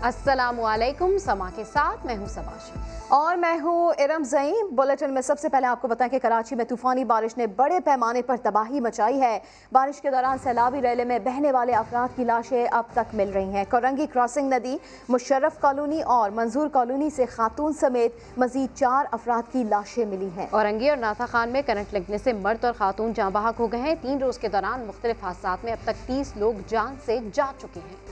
अस्सलामुअलैकुम। समा के साथ मैं हूं सबाशी और मैं हूं इरम ज़ईं। बुलेटिन में सबसे पहले आपको बताएं कि कराची में तूफानी बारिश ने बड़े पैमाने पर तबाही मचाई है। बारिश के दौरान सैलाबी रैले में बहने वाले अफराद की लाशें अब तक मिल रही हैं। कोरंगी क्रॉसिंग नदी, मुशर्रफ कॉलोनी और मंजूर कॉलोनी से खातून समेत मजीद 4 अफराद की लाशें मिली हैं। औरंगी और नाथा खान में करंट लगने से मर्द और खातून जाँ बहक हो गए हैं। 3 रोज के दौरान मुख्तलिफ हादसात में अब तक 30 लोग जान से जा चुके हैं।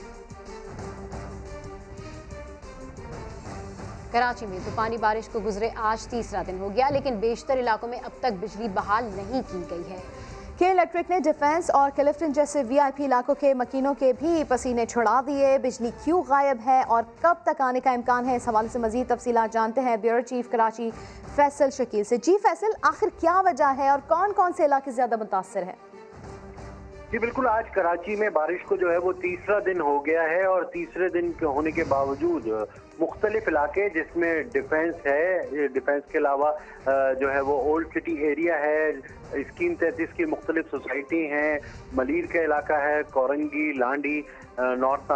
कराची में तूफानी बारिश को गुजरे आज तीसरा दिन हो गया, लेकिन बेशतर इलाकों में अब तक बिजली बहाल नहीं की गई है। के इलेक्ट्रिक ने डिफेंस और क्लिफ्टन जैसे वीआईपी इलाकों के मकीनों के भी पसीने छुड़ा दिए। बिजली क्यों गायब है और कब तक आने का इम्कान है, इस हवाले से मजीद तफसीलात जानते हैं ब्यूरो चीफ कराची फैसल शकील से। जी फैसल, आखिर क्या वजह है और कौन कौन से इलाके ज्यादा मुतासर है? जी बिल्कुल, आज कराची में बारिश को जो है वो तीसरा दिन हो गया है और तीसरे दिन के होने के बावजूद मुख्तलिफ इलाके जिसमें डिफेंस है, डिफेंस के अलावा जो है वो ओल्ड सिटी एरिया है, स्कीम 33 की मुख्तलिफ सोसाइटी हैं, मलीर का इलाका है, कोरंगी, लांडी, नॉर्थ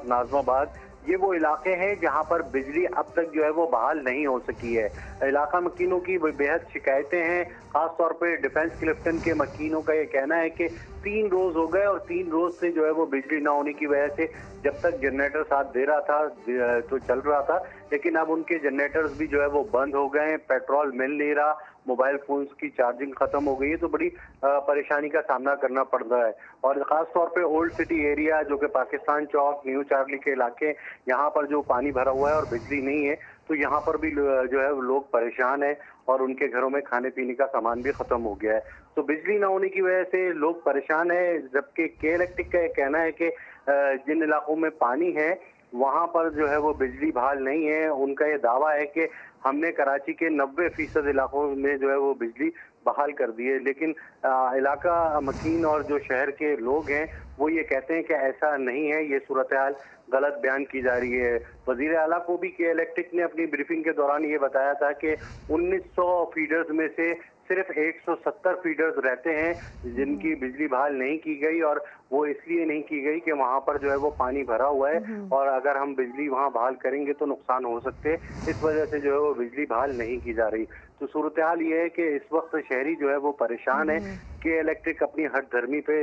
नाजमाबाद, ये वो इलाके हैं जहां पर बिजली अब तक जो है वो बहाल नहीं हो सकी है। इलाका मकीनों की बेहद शिकायतें हैं, खास तौर पे डिफेंस क्लिफ्टन के मकीनों का ये कहना है कि 3 रोज हो गए और 3 रोज से जो है वो बिजली ना होने की वजह से जब तक जनरेटर साथ दे रहा था तो चल रहा था, लेकिन अब उनके जनरेटर्स भी जो है वो बंद हो गए, पेट्रोल मिल नहीं रहा, मोबाइल फोन्स की चार्जिंग खत्म हो गई है, तो बड़ी परेशानी का सामना करना पड़ रहा है। और खास तौर पे ओल्ड सिटी एरिया जो कि पाकिस्तान चौक, न्यू चार्ली के इलाके, यहाँ पर जो पानी भरा हुआ है और बिजली नहीं है, तो यहाँ पर भी जो है लोग परेशान हैं और उनके घरों में खाने पीने का सामान भी खत्म हो गया है। तो बिजली ना होने की वजह से लोग परेशान है, जबकि के इलेक्ट्रिक का कहना है कि जिन इलाकों में पानी है वहाँ पर जो है वो बिजली बहाल नहीं है। उनका ये दावा है कि हमने कराची के 90% इलाकों में जो है वो बिजली बहाल कर दी है, लेकिन इलाका मकीन और जो शहर के लोग हैं वो ये कहते हैं कि ऐसा नहीं है, ये सूरत हाल गलत बयान की जा रही है। वजीर आला को भी के इलेक्ट्रिक ने अपनी ब्रीफिंग के दौरान ये बताया था कि 1900 फीडर्स में से सिर्फ 170 फीडर्स रहते हैं जिनकी बिजली बहाल नहीं की गई, और वो इसलिए नहीं की गई कि वहाँ पर जो है वो पानी भरा हुआ है और अगर हम बिजली वहाँ बहाल करेंगे तो नुकसान हो सकते हैं, इस वजह से जो है वो बिजली बहाल नहीं की जा रही। तो सूरत हाल ये है कि इस वक्त शहरी जो है वो परेशान है। के इलेक्ट्रिक अपनी हठधर्मी पे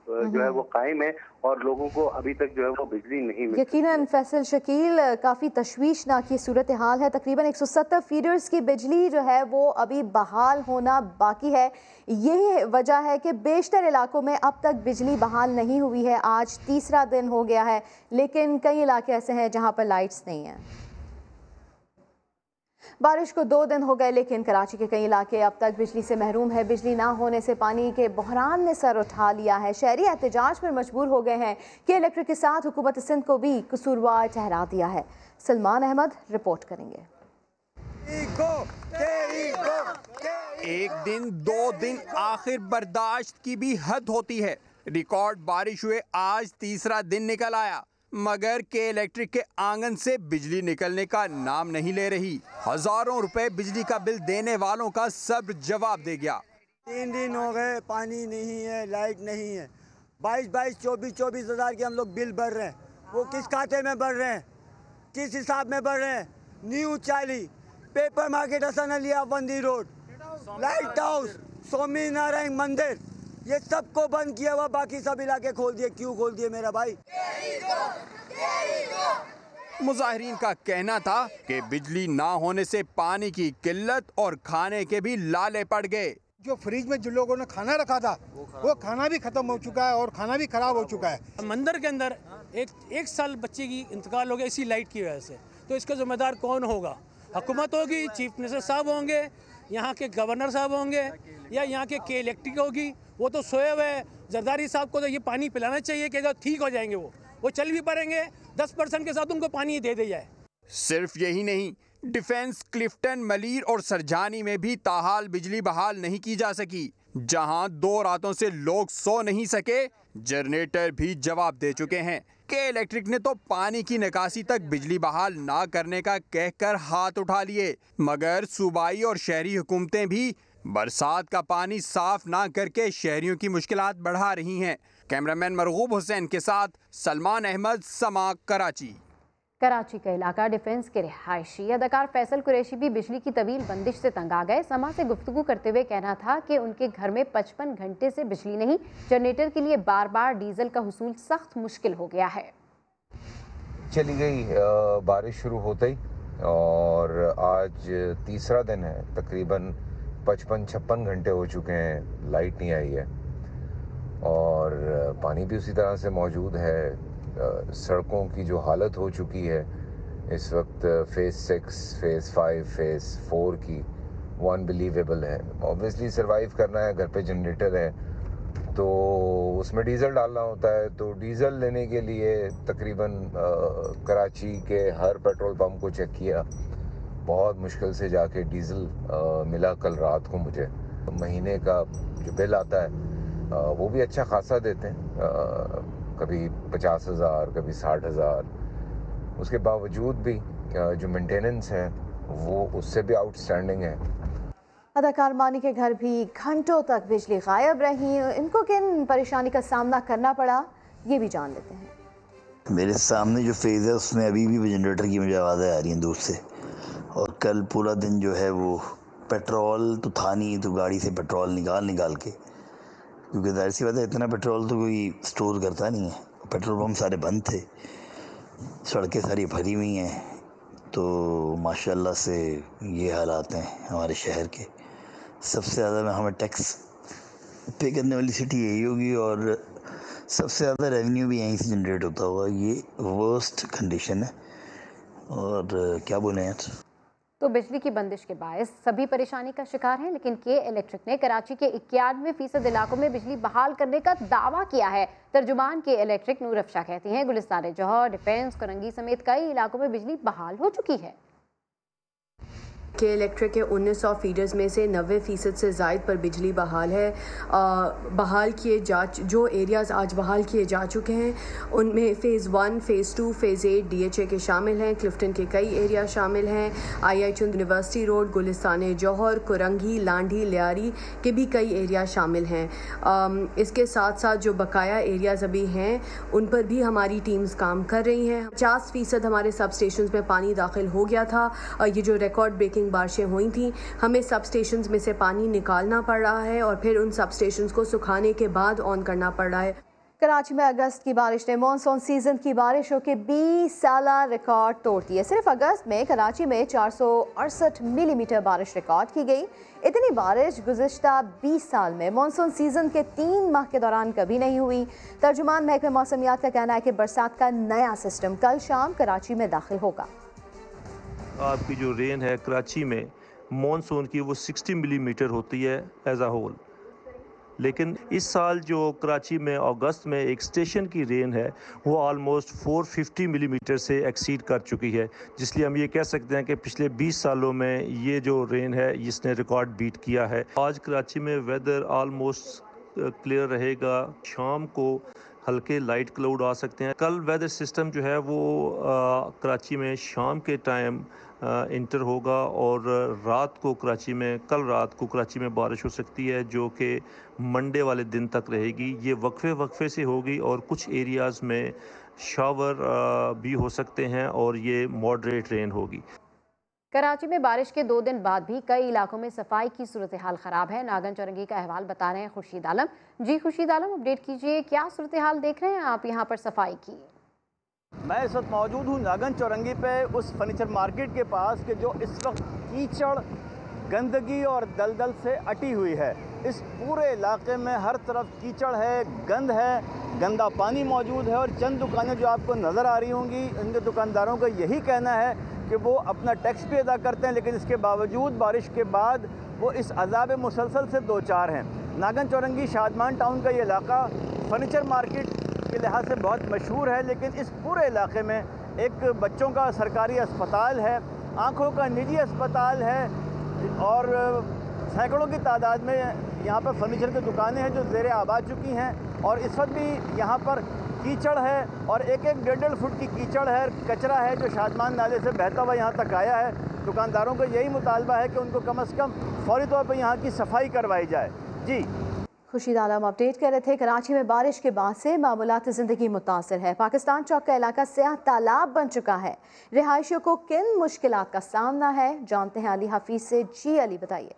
जो है वो कायम है और लोगों को अभी तक जो है वो बिजली नहीं मिली। यकीनन फैसल शकील, काफ़ी तशवीशनाक ये सूरत हाल है। तकरीबन 170 फीडर्स की बिजली जो है वो अभी बहाल होना बाकी है। यही वजह है कि बेशतर इलाकों में अब तक बिजली बहाल नहीं हुई है। आज तीसरा दिन हो गया है, लेकिन कई इलाके ऐसे हैं जहाँ पर लाइट्स नहीं हैं। बारिश को 2 दिन हो गए, लेकिन कराची के कई इलाके अब तक बिजली से महरूम है। बिजली ना होने से पानी के बहरान ने सर उठा लिया है। शहरी एहतजाज पर मजबूर हो गए हैं कि इलेक्ट्रिक के साथ हुकूमत सिंध को भी कसूरवार ठहरा दिया है। सलमान अहमद रिपोर्ट करेंगे। 1 दिन 2 दिन, आखिर बर्दाश्त की भी हद होती है। रिकॉर्ड बारिश हुए आज तीसरा दिन निकल आया, मगर के इलेक्ट्रिक के आंगन से बिजली निकलने का नाम नहीं ले रही। हजारों रुपए बिजली का बिल देने वालों का सब्र जवाब दे गया। 3 दिन हो गए, पानी नहीं है, लाइट नहीं है। 22-24 हज़ार के हम लोग बिल भर रहे हैं। वो किस खाते में भर रहे हैं, किस हिसाब में भर रहे हैं? New Charlie, paper market, Hasan Aliya, Bandi road, light house, Swami Narayan Mandir, ये सबको बंद किया हुआ, बाकी सब इलाके खोल दिए। क्यों खोल दिए मेरा भाई? मुजाहिरीन का कहना था कि बिजली ना होने से पानी की किल्लत और खाने के भी लाले पड़ गए। जो फ्रिज में जिन लोगों ने खाना रखा था वो खाना भी खत्म हो चुका है और खाना भी खराब हो चुका है। मंदिर के अंदर एक साल बच्चे की इंतकाल हो गया इसी लाइट की वजह से, तो इसका जिम्मेदार कौन होगा? हुकूमत होगी, चीफ मिनिस्टर साहब होंगे, यहाँ के गवर्नर साहब होंगे, या यहाँ के इलेक्ट्रिक होगी? वो तो सोए हुए हैं। जरदारी साहब को तो ये पानी पिलाना चाहिए कि अगर ठीक हो जाएंगे वो चल भी पड़ेंगे, 10% के साथ उनको पानी दे दिया जाए। सिर्फ यही नहीं, डिफेंस, क्लिफ्टन, मलीर और सरजानी में भी ताहाल बिजली बहाल नहीं की जा सकी। जहां 2 रातों से लोग सो नहीं सके, जनरेटर भी जवाब दे चुके हैं। के इलेक्ट्रिक ने तो पानी की निकासी तक बिजली बहाल ना करने का कहकर हाथ उठा लिए, मगर सूबाई और शहरी हुकूमतें भी बरसात का पानी साफ ना करके शहरियों की मुश्किलात बढ़ा रही हैं। कैमरामैन मरगूब हुसैन के साथ सलमान अहमद, समा, कराची। कराची का इलाका डिफेंस के रिहायशी अदाकार फैसल कुरैशी भी बिजली की तवील बंदिश से तंग आ गए। समा से गुफ्तगू करते हुए कहना था कि उनके घर में 55 घंटे से बिजली नहीं, जनरेटर के लिए बार बार डीजल का हुसूल सख्त मुश्किल हो गया है। चली गई बारिश शुरू होते ही, और आज तीसरा दिन है। तकरीबन 55-56 घंटे हो चुके हैं, लाइट नहीं आई है और पानी भी उसी तरह से मौजूद है। सड़कों की जो हालत हो चुकी है इस वक्त फेज़ 6, फेज़ 5, फेज़ 4 की, वो अनबिलीवेबल है। ऑब्वियसली सर्वाइव करना है, घर पे जनरेटर है तो उसमें डीज़ल डालना होता है। तो डीज़ल लेने के लिए तकरीबन कराची के हर पेट्रोल पंप को चेक किया, बहुत मुश्किल से जाके डीज़ल मिला कल रात को मुझे। महीने का जो बिल आता है वो भी अच्छा खासा देते हैं, कभी 50,000, कभी 60,000। उसके बावजूद भी जो मेंटेनेंस है वो उससे भी आउटस्टैंडिंग है। अदाकार मानी के घर भी घंटों तक बिजली गायब रही, इनको किन परेशानी का सामना करना पड़ा ये भी जान लेते हैं। मेरे सामने जो फेज़ है उसमें अभी भी जनरेटर की मुझे आवाज़ें आ रही हैं दूर से, और कल पूरा दिन जो है वो पेट्रोल तो था नहीं, तो गाड़ी से पेट्रोल निकाल के, क्योंकि जाहिर सी बात है इतना पेट्रोल तो कोई स्टोर करता नहीं है। पेट्रोल पंप सारे बंद थे, सड़कें सारी भरी हुई हैं, तो माशाल्लाह से ये हालात हैं हमारे शहर के। सबसे ज़्यादा हमें टैक्स पे करने वाली सिटी यही होगी, और सबसे ज़्यादा रेवेन्यू भी यहीं से जनरेट होता होगा। ये वर्स्ट कंडीशन है, और क्या बोलें यार। तो बिजली की बंदिश के बायस सभी परेशानी का शिकार हैं, लेकिन के इलेक्ट्रिक ने कराची के 91% इलाकों में बिजली बहाल करने का दावा किया है। तर्जुमान के इलेक्ट्रिक नूर अफशा कहती हैं गुलिस्तान जौहर, डिफेंस, कोरंगी समेत कई इलाकों में बिजली बहाल हो चुकी है। के इलेक्ट्रिक के 1900 फीडर्स में से 90% से ज़ायद पर बिजली बहाल है। बहाल किए जो एरियाज़ आज बहाल किए जा चुके हैं उनमें फ़ेज़ 1, फ़ेज़ 2, फ़ेज़ 8 DHA के शामिल हैं। क्लिफ्टन के कई एरिया शामिल हैं। IIT यूनिवर्सिटी रोड, गुलिस्तान जौहर, कोरंगी, लांडी, लियारी के भी कई एरिया शामिल हैं। इसके साथ साथ जो बकाया एरियाज़ अभी हैं उन पर भी हमारी टीम्स काम कर रही हैं। 50% हमारे सब स्टेशन में पानी दाखिल हो गया था। ये जो रिकॉर्ड ब्रेकिंग बारिशें हुई थी, हमें सब स्टेशंस में से पानी निकालना पड़ रहा है और फिर उन सब स्टेशंस को सुखाने के बाद ऑन करना पड़ रहा है। कराची में अगस्त की बारिश ने मॉनसून सीजन की बारिशों के 20 साला रिकॉर्ड तोड़ दिए। सिर्फ अगस्त में कराची में 468 मिलीमीटर बारिश रिकॉर्ड की गई। इतनी बारिश गुज़िश्ता 20 साल में मॉनसून सीजन के 3 माह के दौरान कभी नहीं हुई। तर्जुमान महकमे मौसमियात का कहना है कि बरसात का नया सिस्टम कल शाम कराची में दाखिल होगा। आपकी जो रेन है कराची में मॉनसून की वो 60 मिलीमीटर होती है एज अ होल, लेकिन इस साल जो कराची में अगस्त में एक स्टेशन की रेन है वो ऑलमोस्ट 450 मिलीमीटर से एक्सीड कर चुकी है, जिसलिए हम ये कह सकते हैं कि पिछले 20 सालों में ये जो रेन है इसने रिकॉर्ड बीट किया है। आज कराची में वेदर ऑलमोस्ट क्लियर रहेगा, शाम को हल्के लाइट क्लाउड आ सकते हैं। कल वेदर सिस्टम जो है वो कराची में शाम के टाइम इंटर होगा, और रात को कल रात को कराची में बारिश हो सकती है जो कि मंडे वाले दिन तक रहेगी। ये वक्फे से होगी और कुछ एरियाज़ में शावर भी हो सकते हैं और ये मॉडरेट रेन होगी। कराची में बारिश के 2 दिन बाद भी कई इलाकों में सफाई की सूरत हाल ख़राब है। नागन चौरंगी का अहवाल बता रहे हैं खुर्शीद आलम। जी खुर्शीद आलम, अपडेट कीजिए, क्या सूरत हाल देख रहे हैं आप यहाँ पर सफाई की? मैं इस वक्त मौजूद हूँ नागन चौरंगी पे उस फर्नीचर मार्केट के पास कि जो इस वक्त कीचड़, गंदगी और दलदल से अटी हुई है। इस पूरे इलाके में हर तरफ कीचड़ है, गंद है, गंदा पानी मौजूद है, और चंद दुकानें जो आपको नज़र आ रही होंगी उनके दुकानदारों का यही कहना है कि वो अपना टैक्स भी अदा करते हैं, लेकिन इसके बावजूद बारिश के बाद वो इस अज़ाब मुसलसल से दो चार हैं। नागन चौरंगी शादमान टाउन का ये इलाका फर्नीचर मार्केट के लिहाज से बहुत मशहूर है, लेकिन इस पूरे इलाके में एक बच्चों का सरकारी अस्पताल है, आँखों का निजी अस्पताल है, और सैकड़ों की तादाद में यहाँ पर फर्नीचर की दुकानें हैं जो ज़ेरे आबाद चुकी हैं, और इस वक्त भी यहाँ पर कीचड़ है और एक 1.5 फुट की कीचड़ है, कचरा है जो शादमान नाले से बहता हुआ यहाँ तक आया है। दुकानदारों का यही मुतालबा है कि उनको कम से कम फौरी तौर पर यहाँ की सफाई करवाई जाए। जी खुर्शीद आलम अपडेट कर रहे थे। कराची में बारिश के बाद से मामूलात ज़िंदगी मुतासर है। पाकिस्तान चौक का इलाका स्याह तालाब बन चुका है। रिहायशियों को किन मुश्किलात का सामना है, जानते हैं अली हफीज से। जी अली, बताइए।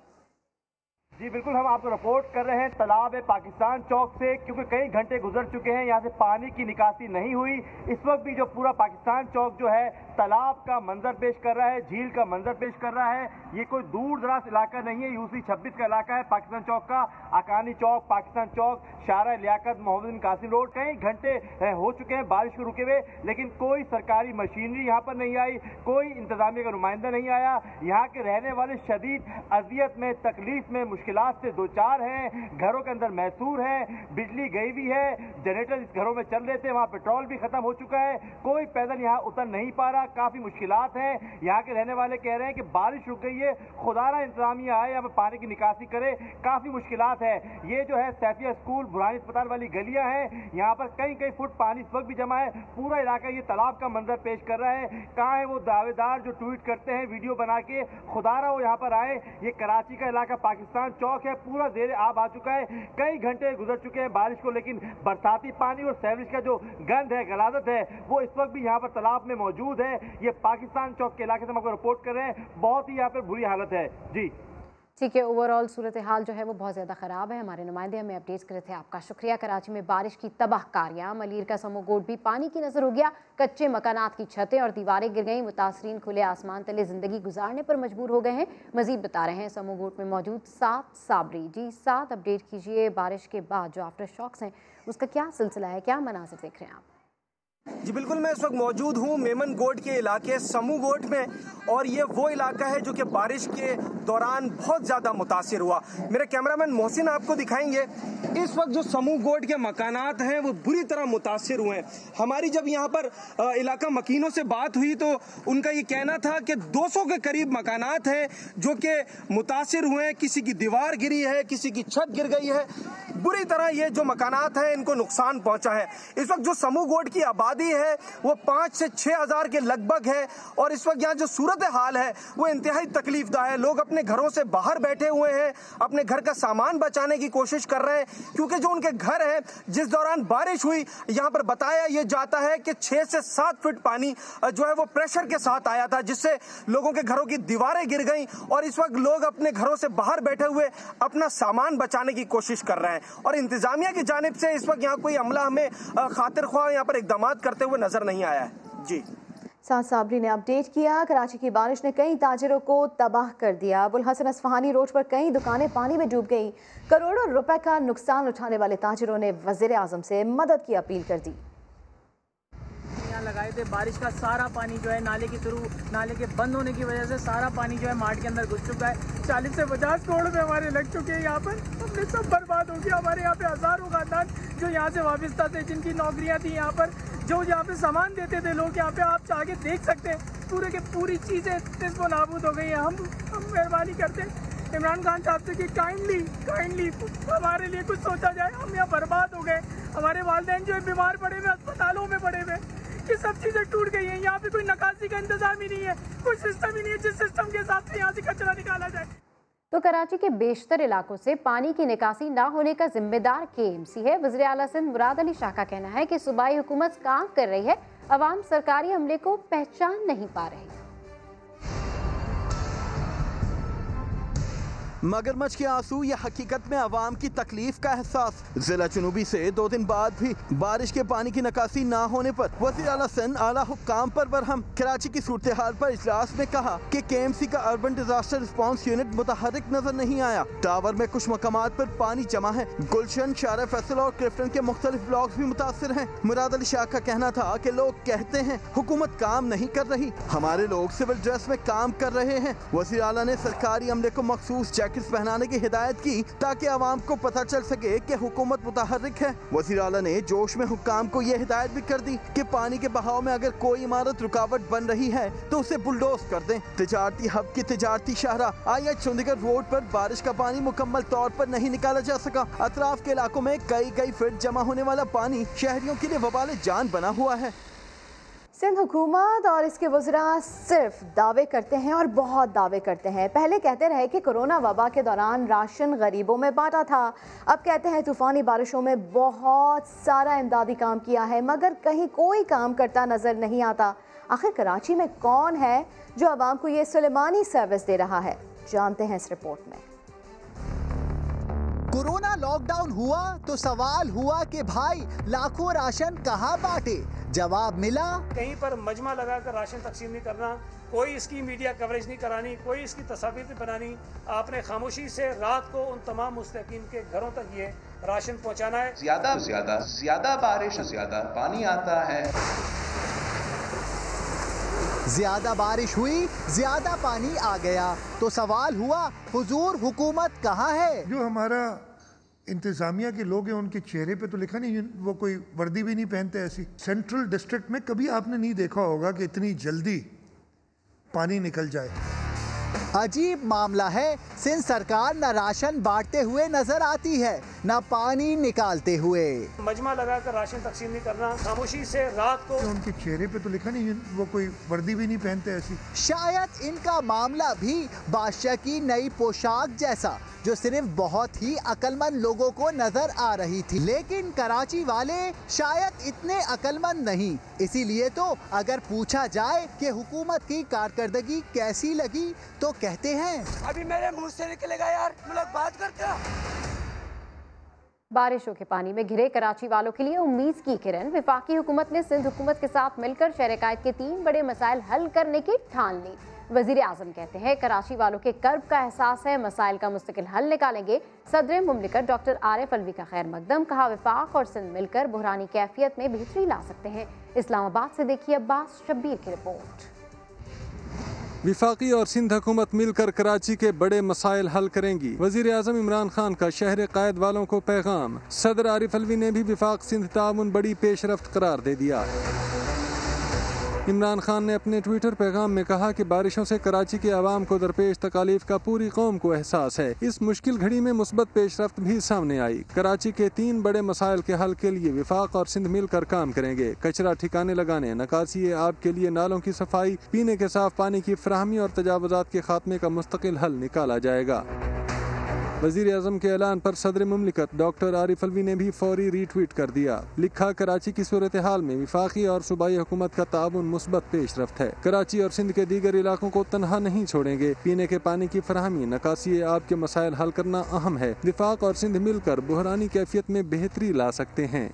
जी बिल्कुल, हम आपको रिपोर्ट कर रहे हैं तालाब पाकिस्तान चौक से, क्योंकि कई घंटे गुजर चुके हैं, यहाँ से पानी की निकासी नहीं हुई। इस वक्त भी जो पूरा पाकिस्तान चौक जो है तालाब का मंजर पेश कर रहा है, झील का मंजर पेश कर रहा है। ये कोई दूर दराज इलाका नहीं है, यूसी 26 का इलाका है पाकिस्तान चौक का। अकानी चौक, पाकिस्तान चौक, शारा लियाकत, मोहम्मद बिन कासिम रोड, कई घंटे हो चुके हैं बारिश को रुके हुए, लेकिन कोई सरकारी मशीनरी यहाँ पर नहीं आई, कोई इंतजामिया का नुमाइंदा नहीं आया। यहाँ के रहने वाले शदीद अजियत में, तकलीफ में, मुश्किलात से दो चार हैं। घरों के अंदर मैसूर है, बिजली गई भी है, जनरेटर जिस घरों में चल रहे थे वहाँ पेट्रोल भी खत्म हो चुका है, कोई पैदल यहाँ उतर नहीं पा रहा, काफी मुश्किलात हैं। यहाँ के रहने वाले कह रहे हैं कि बारिश रुक गई है, खुदारा इंतजामिया आए यहाँ पर पानी की निकासी करे, काफी मुश्किलात है। ये जो है सैफिया स्कूल, बुरहानी अस्पताल वाली गलियां हैं, यहाँ पर कई फुट पानी इस वक्त भी जमा है। पूरा इलाका ये तालाब का मंजर पेश कर रहा है। कहाँ है वो दावेदार जो ट्वीट करते हैं वीडियो बना के, खुदारा वो यहाँ पर आए। ये कराची का इलाका पाकिस्तान चौक है, पूरा ज़ेरे आब आ चुका है। कई घंटे गुजर चुके हैं बारिश को, लेकिन बरसाती पानी और सेवरेज का जो गंध है, गलादत है, वो इस वक्त भी यहाँ पर तालाब में मौजूद है। ये पाकिस्तान चौक के इलाके से हम आपको रिपोर्ट कर रहे हैं। बहुत ही यहाँ पर बुरी हालत है। जी ठीक है, ओवरऑल सूरत हाल जो है वो बहुत ज़्यादा ख़राब है। हमारे नुमाइंदे हमें अपडेट कर रहे थे, आपका शुक्रिया। कराची में बारिश की तबाहकारियाँ, मलीर का समूगोट भी पानी की नज़र हो गया। कच्चे मकानात की छतें और दीवारें गिर गईं। मुतासरीन खुले आसमान तले ज़िंदगी गुजारने पर मजबूर हो गए हैं। मजीद बता रहे हैं समूगोट में मौजूद साद साबरी। जी साद, अपडेट कीजिए, बारिश के बाद जो आफ्टर शॉक्स हैं उसका क्या सिलसिला है, क्या मनासिर देख रहे हैं आप? जी बिल्कुल, मैं इस वक्त मौजूद हूँ मेमन गोट के इलाके समू गोट में, और ये वो इलाका है जो कि बारिश के दौरान बहुत ज़्यादा मुतासिर हुआ। मेरे कैमरामैन मोहसिन आपको दिखाएंगे इस वक्त जो समू गोट के मकानात हैं वो बुरी तरह मुतासिर हुए हैं। हमारी जब यहाँ पर इलाका मकीनों से बात हुई तो उनका ये कहना था कि 200 के करीब मकानात हैं जो कि मुतासिर हुए हैं। किसी की दीवार गिरी है, किसी की छत गिर गई है, बुरी तरह ये जो मकानात हैं इनको नुकसान पहुंचा है। इस वक्त जो समू गोट की आबादी है वो 5 से 6 हज़ार के लगभग है, और इस वक्त यहाँ जो सूरत हाल है वो इंतहाई तकलीफदा है। लोग अपने घरों से बाहर बैठे हुए हैं, अपने घर का सामान बचाने की कोशिश कर रहे हैं, क्योंकि जो उनके घर हैं जिस दौरान बारिश हुई, यहाँ पर बताया ये जाता है कि 6 से 7 फीट पानी जो है वो प्रेशर के साथ आया था, जिससे लोगों के घरों की दीवारें गिर गई, और इस वक्त लोग अपने घरों से बाहर बैठे हुए अपना सामान बचाने की कोशिश कर रहे हैं। और इंतजामिया की जानिब से इस वक्त यहाँ कोई अमला हमें खातिर ख्वाह यहाँ पर इकदाम करते हुए नजर नहीं आया है। जी साद साबरी ने अपडेट किया। कराची की बारिश ने कई ताजिरों को तबाह कर दिया। अबुल हसन अस्फहानी रोड पर कई दुकानें पानी में डूब गईं। करोड़ों रुपए का नुकसान उठाने वाले ताजिरों ने वज़ीर आज़म से मदद की अपील कर दी। यहाँ लगाए थे, बारिश का सारा पानी जो है नाले के थ्रू, नाले के बंद होने की वजह से सारा पानी जो है मार्ट के अंदर घुस चुका है। 40 से 50 करोड़ रुपए हमारे लग चुके हैं यहाँ पर, हमने सब बर्बाद हो गया। हमारे यहाँ पे हज़ारों खानदान जो यहाँ से वाबस्ता थे, जिनकी नौकरियाँ थी यहाँ पर, जो यहाँ पे सामान देते थे लोग, यहाँ पे आप चाह के देख सकते हैं पूरे के पूरी चीज़ें इसको नाबूद हो गई हैं। हम मेहरबानी करते हैं इमरान खान साहब से कि काइंडली हमारे लिए कुछ सोचा जाए। हम यहाँ बर्बाद हो गए, हमारे वालिदैन जो बीमार पड़े हुए, अस्पतालों में पड़े हुए, ये सब चीज़ें टूट गई हैं। यहाँ पे कोई निकासी का इंतजाम ही नहीं है, कोई सिस्टम ही नहीं है जिस सिस्टम के हिसाब से यहाँ से कचरा निकाला जाए। तो कराची के बेशतर इलाकों से पानी की निकासी ना होने का जिम्मेदार KMC है। वज़ीर आला सिंध मुराद अली शाह का कहना है कि सूबाई हुकूमत काम कर रही है, अवाम सरकारी अमले को पहचान नहीं पा रही। मगरमच्छ के आंसू या हकीकत में अवाम की तकलीफ का एहसास। जिला जुनूबी से 2 दिन बाद भी बारिश के पानी की निकासी ना होने पर वज़ीर आला सिंध आला हुक्काम पर बरहम। कराची की सूरत हाल पर इजलास में कहा कि KMC का अर्बन डिजास्टर रिस्पांस यूनिट मुतहर्रिक नजर नहीं आया। टावर में कुछ मकामात पर पानी जमा है। गुलशन, शारा फैसल और क्लिफ्टन के मुख्तलिफ ब्लॉक्स भी मुतासिर हैं। मुराद अली शाह का कहना था कि लोग कहते हैं हुकूमत काम नहीं कर रही, हमारे लोग सिविल ड्रेस में काम कर रहे हैं। वज़ीर आला ने सरकारी अमले को मखसूस पहनाने की हिदायत की ताकि आवाम को पता चल सके कि हुकूमत मुतहर्रिक है। वज़ीर आला ने जोश में हुक्काम को यह हिदायत भी कर दी कि पानी के बहाव में अगर कोई इमारत रुकावट बन रही है तो उसे बुलडोज कर दें। तिजारती हब की तिजारती शाहरा IH चंडीगढ़ रोड पर बारिश का पानी मुकम्मल तौर पर नहीं निकाला जा सका। अतराफ के इलाकों में कई फीट जमा होने वाला पानी शहरियों के लिए वबाल जान बना हुआ है। सिंध हुकूमत और इसके वज़रा सिर्फ दावे करते हैं और बहुत दावे करते हैं। पहले कहते रहे कि कोरोना वबा के दौरान राशन गरीबों में बांटा था, अब कहते हैं तूफ़ानी बारिशों में बहुत सारा इमदादी काम किया है, मगर कहीं कोई काम करता नज़र नहीं आता। आखिर कराची में कौन है जो आवाम को ये सुलेमानी सर्विस दे रहा है, जानते हैं इस रिपोर्ट में। कोरोना लॉकडाउन हुआ तो सवाल हुआ कि भाई लाखों राशन कहाँ बांटे। जवाब मिला, कहीं पर मजमा लगाकर राशन तकसीम नहीं करना, कोई इसकी मीडिया कवरेज नहीं करानी, कोई इसकी तस्वीर नहीं बनानी। आपने खामोशी से रात को उन तमाम मुस्तकीन के घरों तक ये राशन पहुँचाना है। ज्यादा बारिश, ज्यादा पानी आता है। ज्यादा बारिश हुई, ज्यादा पानी आ गया, तो सवाल हुआ हुजूर हुकूमत कहाँ है। जो हमारा इंतजामिया के लोग हैं उनके चेहरे पे तो लिखा नहीं, वो कोई वर्दी भी नहीं पहनते ऐसी। सेंट्रल डिस्ट्रिक्ट में कभी आपने नहीं देखा होगा कि इतनी जल्दी पानी निकल जाए। अजीब मामला है, सिंध सरकार न राशन बांटते हुए नजर आती है न पानी निकालते हुए। मजमा लगाकर राशन तकसीम नहीं करना, खामोशी से रात को। उनके चेहरे पे तो लिखा नहीं, वो कोई वर्दी भी नहीं पहनते ऐसी। शायद इनका मामला भी बादशाह की नई पोशाक जैसा, जो सिर्फ बहुत ही अक्लमंद लोगों को नजर आ रही थी, लेकिन कराची वाले शायद इतने अक्लमंद नहीं। इसीलिए तो अगर पूछा जाए कि हुकूमत की कारकर्दगी कैसी लगी तो कहते हैं, अभी मेरे मुंह से निकलेगा यार, हम लोग बात करते हैं। बारिशों के पानी में घिरे कराची वालों के लिए उम्मीद की किरण। वफाकी हुकूमत ने सिंध हुकूमत के साथ मिलकर शहर-ए-कायद के 3 बड़े मसाइल हल करने की ठान ली। वजीर आजम कहते हैं कराची वालों के कर्ब का एहसास है, मसाइल का मुस्तकिल हल निकालेंगे। सदर मुमलिकत डॉक्टर आरिफ अलवी का खैर मकदम, कहा वफाक और सिंध मिलकर बुहरानी कैफियत में बेहतरी ला सकते हैं। इस्लामाबाद से देखिए अब्बास शब्बीर की रिपोर्ट। विफाकी और सिंध हुकूमत मिलकर कराची के बड़े मसाइल हल करेंगी। वजीर आजम इमरान खान का शहर कायद वालों को पैगाम। सदर आरिफ अलवी ने भी विफाक सिंध ताउन बड़ी पेशरफ्त करार दे दिया। इमरान खान ने अपने ट्विटर पैगाम में कहा कि बारिशों से कराची के आवाम को दरपेश तकालीफ का पूरी कौम को एहसास है। इस मुश्किल घड़ी में मुस्बत पेशरफ्त भी सामने आई। कराची के 3 बड़े मसाइल के हल के लिए विफाक और सिंध मिलकर काम करेंगे। कचरा ठिकाने लगाने, नकासी आब के लिए नालों की सफाई, पीने के साफ पानी की फराहमी और तजावुजात के खात्मे का मुस्तकिल हल निकाला जाएगा। वजीर आजम के ऐलान पर सदर मुमलिकत डॉक्टर आरिफ अलवी ने भी फौरी रीट्वीट कर दिया। लिखा, कराची की सूरत हाल में विफाकी और सूबाई हुकूमत का ताउन मुस्बत पेशरफ्त है। कराची और सिंध के दीगर इलाकों को तनहा नहीं छोड़ेंगे। पीने के पानी की फराहमी, नकासी आब के मसाइल हल करना अहम है। विफाक और सिंध मिलकर बुहरानी कैफियत में बेहतरी ला सकते हैं।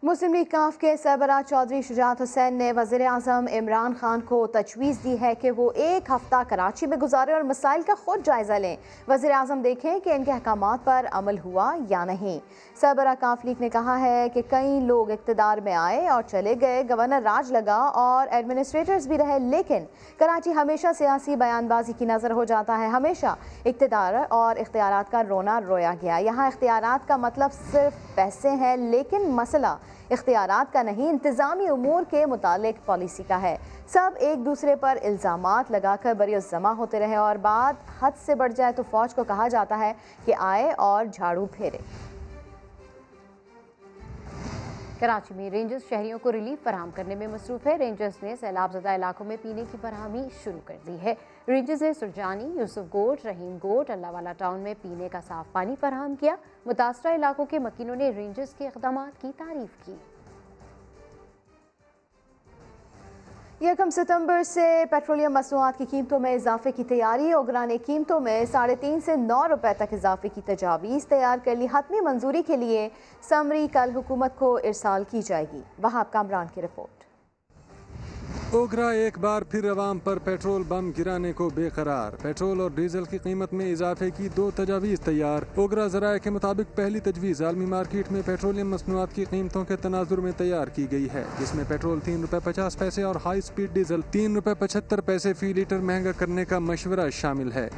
मुस्लिम लीग काफ के सरबराह चौधरी शुजात हुसैन ने वज़ीर आज़म इमरान खान को तजवीज़ दी है कि वो 1 हफ्ता कराची में गुजारे और मसाइल का खुद जायज़ा लें। वज़ीर आज़म देखें कि इनके अहकामात पर अमल हुआ या नहीं। सरबराह काफ लीग ने कहा है कि कई लोग इक़्तिदार में आए और चले गए, गवर्नर राज लगा और एडमिनिस्ट्रेटर्स भी रहे, लेकिन कराची हमेशा सियासी बयानबाजी की नज़र हो जाता है। हमेशा इक़्तिदार और इख्तियारात का रोना रोया गया। यहाँ इख्तियारात का मतलब सिर्फ पैसे हैं, लेकिन मसला इख्तियारात का नहीं, इंतज़ामी उमूर के मुतालिक पॉलिसी का है। सब एक दूसरे पर इल्ज़ामात लगाकर बरियत जमा होते रहे और बात हद से बढ़ जाए तो फ़ौज को कहा जाता है कि आए और झाड़ू फेरे। कराची में रेंजर्स शहरियों को रिलीफ फराहम करने में मसरूफ है। रेंजर्स ने सैलाबज़दा इलाकों में पीने की फराहमी शुरू कर दी है। रेंजर्स ने सुरजानी, यूसुफ गोट, रहीम गोट, अल्लाहवाला टाउन में पीने का साफ पानी फराहम किया। मुतासरा इलाकों के मकीनों ने रेंजर्स के इक़दामात की तारीफ की। 1 सितंबर से पेट्रोलियम मसनूआत की कीमतों में इजाफे की तैयारी। ओगरा ने कीमतों में 3.5 से 9 रुपए तक इजाफे की तजावीज़ तैयार कर ली। हतमी मंजूरी के लिए समरी कल हुकूमत को इरसाल की जाएगी। वहाब कामरान की रिपोर्ट। ओगरा एक बार फिर अवाम पर पेट्रोल बम गिराने को बेकरार। पेट्रोल और डीजल की कीमत में इजाफे की 2 तजावीज़ तैयार। ओगरा ज़राए के मुताबिक पहली तजवीज़ आलमी मार्केट में पेट्रोलियम मसनूआत की कीमतों के तनाजुर में तैयार की गई है, जिसमें पेट्रोल 3 रुपये 50 पैसे और हाई स्पीड डीजल 3 रुपये 75 पैसे फी लीटर महंगा करने का मशवरा शामिल है।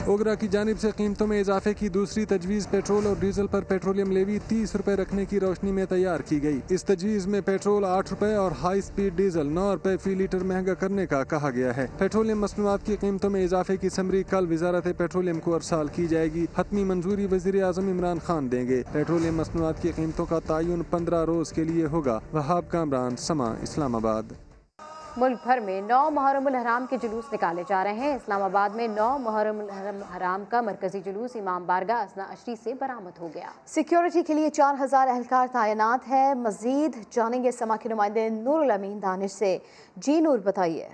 ओगरा की जानिब से कीमतों में इजाफे की दूसरी तजवीज़ पेट्रोल और डीजल पर पेट्रोलियम लेवी 30 रुपए रखने की रोशनी में तैयार की गई। इस तजवीज़ में पेट्रोल 8 रुपए और हाई स्पीड डीजल 9 रुपए फी लीटर महंगा करने का कहा गया है। पेट्रोलियम मसनूआत की कीमतों में इजाफे की समरी कल वजारत पेट्रोलियम को अरसाल की जाएगी। हतमी मंजूरी वज़ीर आज़म इमरान खान देंगे। पेट्रोलियम मसनूआत की कीमतों का तयन 15 रोज के लिए होगा। वहाब कामरान, समा, इस्लामाबाद। मुल्क भर में 9 मुहर्रमुल हराम के जुलूस निकाले जा रहे हैं। इस्लामाबाद में 9 मुहर्रमुल हराम का मरकजी जुलूस इमाम बारगाह असना अशरी से बरामद हो गया। सिक्योरिटी के लिए 4000 एहलकार तैनात है। मजीद जानेंगे समा के नुमाइंदे नूरुल अमीन दानिश से। जी नूर, बताइए।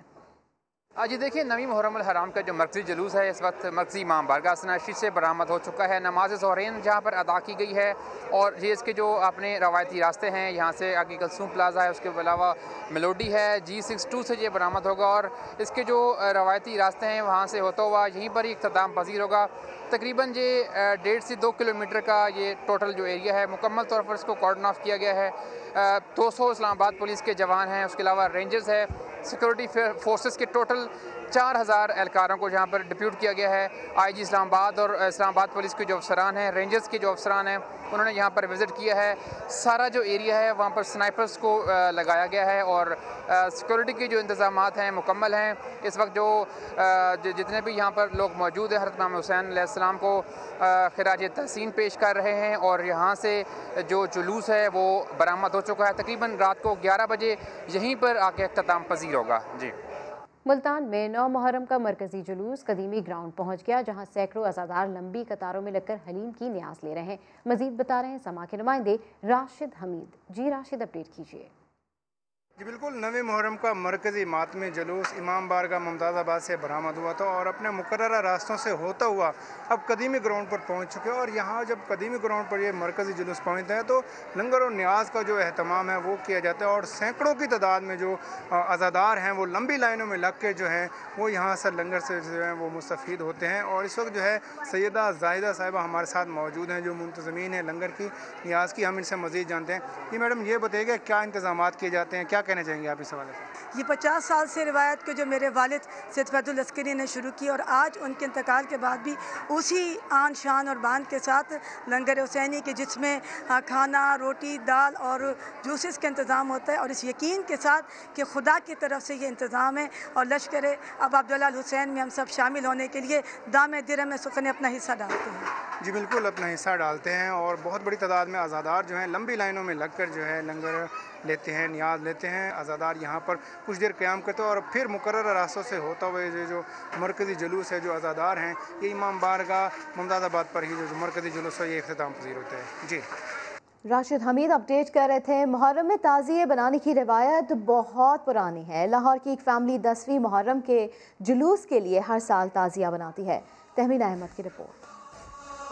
जी देखिए, नवी मुहर्रमुल हराम का जो मरकज़ी जुलूस है इस वक्त मरकज़ी इमाम बारगाह असना अशरी से बरामद हो चुका है। नमाज ज़ोहरैन जहाँ पर अदा की गई है और ये इसके जो अपने रवायती रास्ते हैं, यहाँ से आगे कलसूम प्लाजा है, उसके अलावा मेलोडी है, G62 से ये बरामद होगा और इसके जो रवायती रास्ते हैं वहाँ से होता हुआ यहीं पर ही इख्तिताम पजीर होगा। तकरीबन ये 1.5 से 2 किलोमीटर का ये टोटल जो एरिया है, मुकम्मल तौर पर इसको कॉर्डन ऑफ किया गया है। 200 इस्लामाबाद पुलिस के जवान हैं, उसके अलावा रेंजर्स है, सिक्योरिटी फोर्सेस के टोटल 4000 एहलकारों को जहाँ पर डिप्यूट किया गया है। IG इस्लामाबाद और इस्लामाबाद पुलिस के जो अफसरान हैं, रेंजर्स के जो अफसरान हैं, उन्होंने यहाँ पर विज़िट किया है। सारा जो एरिया है वहाँ पर स्नाइपर्स को लगाया गया है और सिक्योरिटी के जो इंतज़ामात हैं मुकम्मल हैं। इस वक्त जो जितने भी यहाँ पर लोग मौजूद हैं हज़रत इमाम हुसैन अलैहिस्सलाम को खिराज तहसीन पेश कर रहे हैं और यहाँ से जो जुलूस है वो बरामद हो चुका है। तकरीबन रात को 11 बजे यहीं पर आके इख्तिताम पजीर होगा। जी। मुल्तान में 9 मुहर्रम का मरकजी जुलूस कदीमी ग्राउंड पहुंच गया, जहां सैकड़ों अज़ादार लंबी कतारों में लगकर हलीम की न्याज ले रहे हैं। मजीद बता रहे हैं समा के नुमाइंदे राशिद हमीद। जी राशिद, अपडेट कीजिए। जी बिल्कुल, नवे मुहर्रम का मरकज़ी मातमी जुलूस इमाम बारगाह मुमताज़ाबाद से बरामद हुआ था और अपने मुकर्ररा रास्तों से होता हुआ अब कदीमी ग्राउंड पर पहुंच चुके हैं। और यहाँ जब कदीमी ग्राउंड पर ये मरकज़ी जुलूस पहुँचता है तो लंगर और न्याज का जो एहतमाम है वो किया जाता है और सैकड़ों की तादाद में जो अज़ादार हैं वो लंबी लाइनों में लग के जो है वो यहाँ से लंगर से जो है वो मुस्तफ़ीद होते हैं। और इस वक्त जो है सैयदा जाहिदा साहिबा हमारे साथ मौजूद हैं जो मुंतज़मीन है लंगर की न्याज की। हम इनसे मज़ीद जानते हैं। जी मैडम, ये बताइएगा क्या इंतज़ामात किए जाते हैं, क्या कहना चाहेंगे आप इस हवाले से? ये 50 साल से रिवायत को जो मेरे वालिद सैयद फैजुल अस्करी ने शुरू की और आज उनके इंतकाल के बाद भी उसी आन शान और बान के साथ लंगर हुसैनी के जिसमें खाना, रोटी, दाल और जूसेस का इंतज़ाम होता है और इस यकीन के साथ कि खुदा की तरफ से ये इंतज़ाम है और लश्कर अब अब्दुल्ला अल हुसैन में हम सब शामिल होने के लिए दाम दिरम में सुखने अपना हिस्सा डालते हैं। जी बिल्कुल, अपना हिस्सा डालते हैं और बहुत बड़ी तादाद में आज़ादार जो हैं लंबी लाइनों में लगकर जो है लंगर लेते हैं, न्याज लेते हैं। आज़ादार यहाँ पर कुछ देर क़याम करते हैं और फिर मुकर्रर रास्तों से होता हुआ जो मरकज़ी जुलूस है, जो आज़ादार हैं, ये इमाम बारगाह मुमताज़ाबाद पर ही जो मरकज़ी जुलूस है ये इख्तिताम पज़ीर होते हैं। जी राशिद हमीद अपडेट कर रहे थे। मुहर्रम में ताज़िए बनाने की रिवायत बहुत पुरानी है। लाहौर की एक फैमिली 10वीं मुहर्रम के जुलूस के लिए हर साल ताज़िया बनाती है। तहमीना अहमद की रिपोर्ट।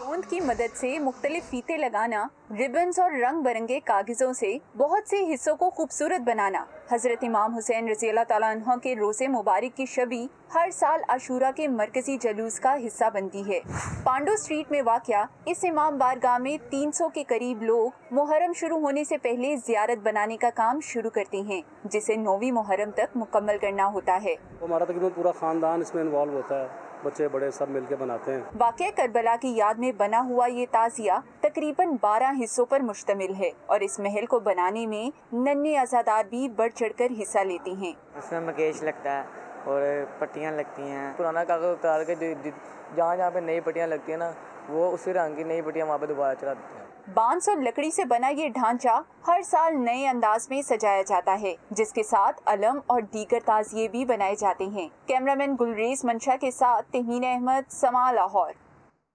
गोंद की मदद से मुख्तलिफ फीते लगाना, रिबन्स और रंग बिरंगे कागजों से बहुत से हिस्सों को खूबसूरत बनाना हजरत इमाम हुसैन रज़ी अल्लाह तआला अन्हु के रोज़े मुबारक की शबी हर साल आशूरा के मरकजी जुलूस का हिस्सा बनती है। पांडो स्ट्रीट में वाक़या इस इमाम बारगाह में 300 के करीब लोग मुहर्रम शुरू होने से पहले ज़ियारत बनाने का काम शुरू करते हैं, जिसे 9वीं मुहर्रम तक मुकम्मल करना होता है। हमारा तकरीबन पूरा खानदान इसमें इन्वॉल्व होता है, बच्चे बड़े सब मिलके बनाते हैं। वाक़या करबला की याद में बना हुआ ये ताज़िया तकरीबन 12 हिस्सों पर मुश्तमिल है और इस महल को बनाने में नन्हे अज़ादार भी बढ़ चढ़कर हिस्सा लेते हैं। इसमें मकेश लगता है और पट्टियाँ लगती हैं। पुराना कागज उतार के जहाँ जहाँ पे नई पट्टियाँ लगती है ना, वो उसी रंग की नई पट्टियाँ वहाँ पे दोबारा चढ़ा देते हैं। बांस और लकड़ी से बना ये ढांचा हर साल नए अंदाज में सजाया जाता है, जिसके साथ अलम और दीगर ताज़िए भी बनाए जाते हैं। कैमरामैन गुलरेज मंशा के साथ तहमीना अहमद, समा, लाहौर।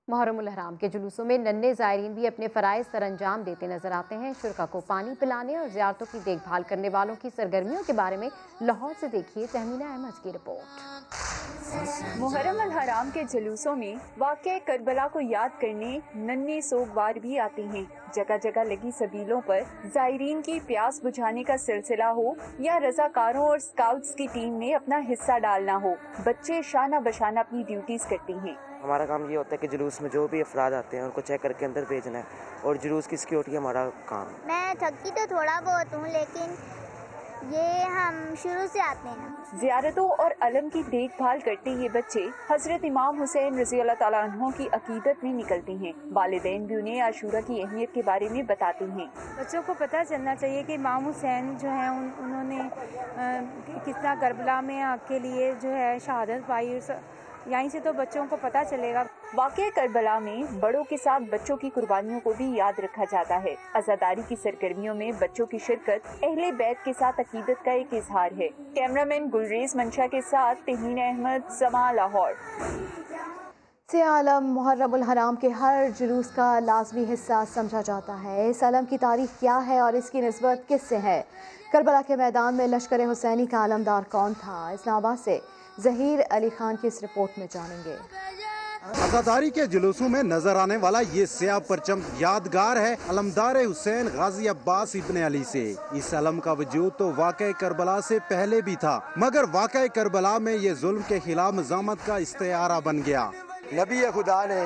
मुहर्रमुल हराम के जुलूसों में नन्हे ज़ायरीन भी अपने फ़राइज़ सरअंजाम देते नजर आते हैं। शुरका को पानी पिलाने और ज़ियारतों की देखभाल करने वालों की सरगर्मियों के बारे में लाहौर से देखिए तहमीना अहमद की रिपोर्ट। मुहर्रमुल हराम के जुलूसों में वाक़या करबला को याद करने नन्हे सोगवार भी आते हैं। जगह जगह लगी सबीलों पर ज़ायरीन की प्यास बुझाने का सिलसिला हो या रज़ाकारों और स्काउट्स की टीम में अपना हिस्सा डालना हो, बच्चे शाना बशाना अपनी ड्यूटीज़ करती हैं। हमारा काम ये होता है कि जुलूस में जो भी अफराद आते हैं उनको चेक करके अंदर भेजना है और जुलूस की सिक्योरिटी हमारा काम है। मैं थकी तो थोड़ा बहुत हूँ, लेकिन ये हम शुरू से आते हैं। ज़ियारतों और अलम की देखभाल करते ये बच्चे हजरत इमाम हुसैन रज़ी अल्लाह ताला अन्हु की अकीदत में निकलते हैं। वालिदैन भी उन्हें आशूरा की अहमियत के बारे में बताते हैं। बच्चों को पता चलना चाहिए कि इमाम हुसैन जो है उन्होंने किस तरह करबला में आपके लिए जो है शहादत पाई, यहीं से तो बच्चों को पता चलेगा। वाक़या करबला में बड़ों के साथ बच्चों की कुर्बानियों को भी याद रखा जाता है। अज़ादारी की सरगर्मियों में बच्चों की शिरकत अहले बैत के साथ अकीदत का एक इजहार है। कैमरामैन गुलरेज मंशा के साथ तहीन अहमद, समा, लाहौर। से आलम मुहर्रम उल हराम के हर जुलूस का लाजमी हिस्सा समझा जाता है। इस आलम की तारीख क्या है और इसकी निस्बत किससे है? करबला के मैदान में लश्कर हुसैनी का आलमदार कौन था? इस्लामाबाद से ज़हीर अली खान की इस रिपोर्ट में जानेंगे। अज़ादारी के जुलूसों में नजर आने वाला ये स्याह परचम यादगार है अलमदार हुसैन गाजी अब्बास इब्ने अली से। इस अलम का वजूद तो वाक़या करबला से पहले भी था, मगर वाक़या करबला में ये जुल्म के खिलाफ मज़ामत का इस्तिआरा बन गया। नबी खुदा ने